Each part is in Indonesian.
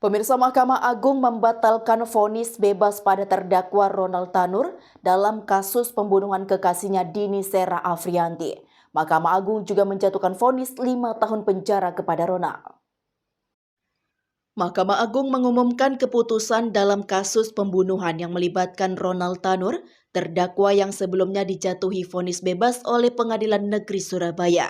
Pemirsa, Mahkamah Agung membatalkan vonis bebas pada terdakwa Ronald Tanur dalam kasus pembunuhan kekasihnya Dini Sera Afriyanti. Mahkamah Agung juga menjatuhkan vonis 5 tahun penjara kepada Ronald. Mahkamah Agung mengumumkan keputusan dalam kasus pembunuhan yang melibatkan Ronald Tanur, terdakwa yang sebelumnya dijatuhi vonis bebas oleh Pengadilan Negeri Surabaya.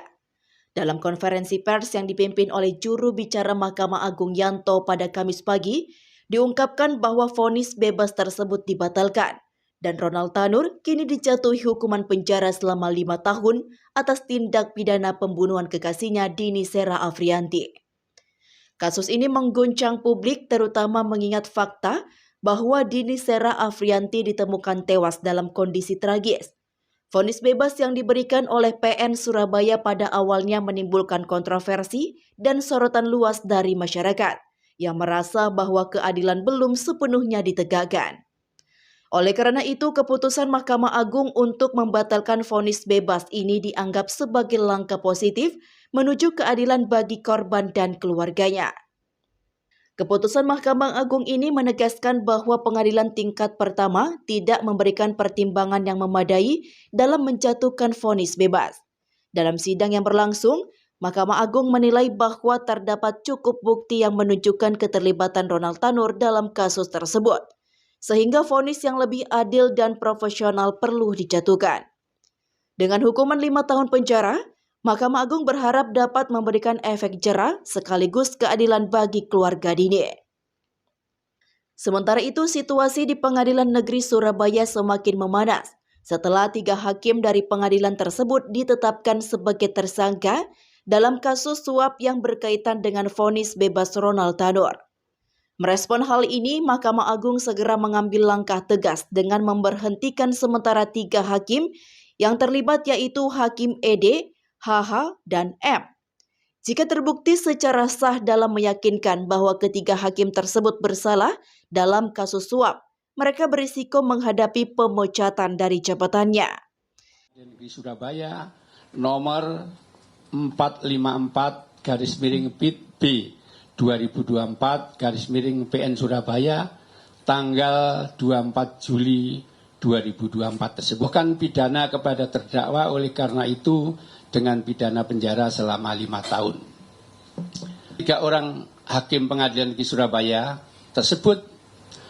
Dalam konferensi pers yang dipimpin oleh juru bicara Mahkamah Agung Yanto pada Kamis pagi, diungkapkan bahwa vonis bebas tersebut dibatalkan dan Ronald Tanur kini dijatuhi hukuman penjara selama 5 tahun atas tindak pidana pembunuhan kekasihnya Dini Sera Afriyanti. Kasus ini mengguncang publik terutama mengingat fakta bahwa Dini Sera Afriyanti ditemukan tewas dalam kondisi tragis. Vonis bebas yang diberikan oleh PN Surabaya pada awalnya menimbulkan kontroversi dan sorotan luas dari masyarakat yang merasa bahwa keadilan belum sepenuhnya ditegakkan. Oleh karena itu, keputusan Mahkamah Agung untuk membatalkan vonis bebas ini dianggap sebagai langkah positif menuju keadilan bagi korban dan keluarganya. Keputusan Mahkamah Agung ini menegaskan bahwa pengadilan tingkat pertama tidak memberikan pertimbangan yang memadai dalam menjatuhkan vonis bebas. Dalam sidang yang berlangsung, Mahkamah Agung menilai bahwa terdapat cukup bukti yang menunjukkan keterlibatan Ronald Tanur dalam kasus tersebut, sehingga vonis yang lebih adil dan profesional perlu dijatuhkan. Dengan hukuman 5 tahun penjara, Mahkamah Agung berharap dapat memberikan efek jera sekaligus keadilan bagi keluarga Dini. Sementara itu, situasi di Pengadilan Negeri Surabaya semakin memanas setelah 3 hakim dari pengadilan tersebut ditetapkan sebagai tersangka dalam kasus suap yang berkaitan dengan vonis bebas Ronald Tanur. Merespon hal ini, Mahkamah Agung segera mengambil langkah tegas dengan memberhentikan sementara 3 hakim yang terlibat, yaitu Hakim ED, HH, dan M. Jika terbukti secara sah dalam meyakinkan bahwa ketiga hakim tersebut bersalah dalam kasus suap, mereka berisiko menghadapi pemecatan dari jabatannya. Di Surabaya nomor 454/B 2024/PN Surabaya tanggal 24 Juli 2024 tersebut. Bukan pidana kepada terdakwa, oleh karena itu dengan pidana penjara selama 5 tahun. 3 orang hakim pengadilan negeri Surabaya tersebut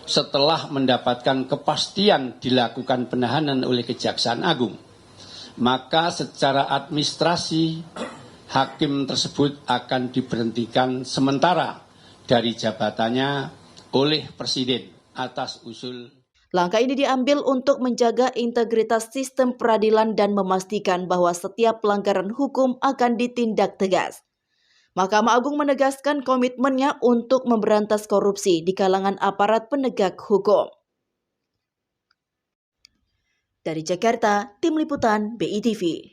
setelah mendapatkan kepastian dilakukan penahanan oleh Kejaksaan Agung, maka secara administrasi hakim tersebut akan diberhentikan sementara dari jabatannya oleh Presiden atas usul. Langkah ini diambil untuk menjaga integritas sistem peradilan dan memastikan bahwa setiap pelanggaran hukum akan ditindak tegas. Mahkamah Agung menegaskan komitmennya untuk memberantas korupsi di kalangan aparat penegak hukum. Dari Jakarta, Tim Liputan BITV.